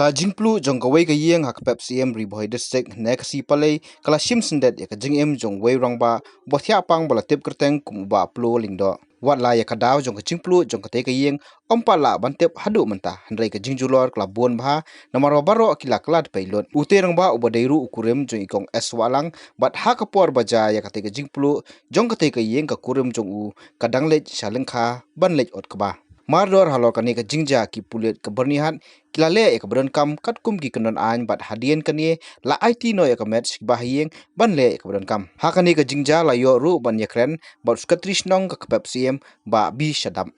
Ka Jingpluh jong kawai ka Ïing ha Kpep Syiem ri Bhoi district nekasi palai kala Syiem sendet ya ka Jingem jong wei Rangbah bothia pang bala tip kerteng kumba plo lingdo wat la ya ka daw jong ka Jingpluh jong ka te ka Ïing ompa la bantep hadu mentah handrai ka Jingjulor kala bon bha namaro baro kila Khlad pailot ute Rangbah ubadairu ukurim jong ikong eswalang bat ha ka por baja ya ka te ka Jingpluh jong ka te ka Ïing ka kurim jong u kadanglej shalengkha banlej ot kaba Mardor halor kani ka jingja ki pulit ke bernihat kilale ek kam kat kum ki kenon an bat hadien kani la IT no ek match bahyeng ban le ek kam ha kani ka jingja la yo ru ban yakren bat skatrish nong ka Kpep Syiem ba bi shadam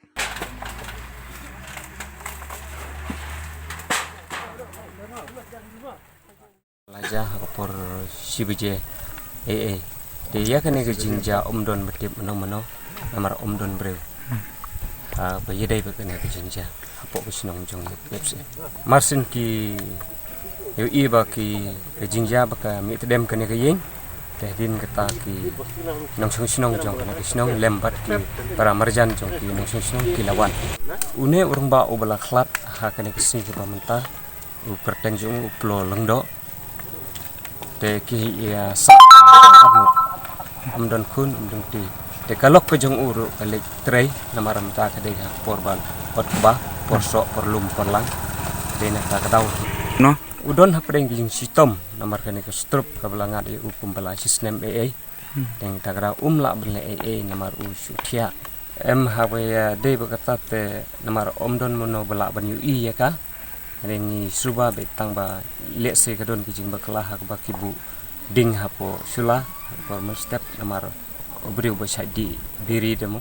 Laja por sibije de ya kani ka jingja omdon betip meno namar omdon brew ba yedai ba kani ka jingja apo bisnong jong Kpep marsin ki yo iba ki jingja ba ka mi tedem kani ka Ïing tehdin kata ki nong snong jong kani ka snong lembat ki para marjan jong ki nong snong ki lawan une urang ba obala Khlad ha kani ka sing ba mentah u perteng jong u plo lengdo te ki ya sa amdon kun amdon ti te kalok pe jong uru kalik trei namaram ta ka dega porban potba porso porlum porlang dena ta ka daw no udon hapring jing sistem namar kani ka strup ka belangat e ukum bala sistem teng ta gra la bele namar u sutia em hawe de bakata te namar omdon mono bala ban yu ya ka ni suba betang ba lese ka don kijing baklah ha ba kibu ding hapo sula for step namar obriu ba di biri demo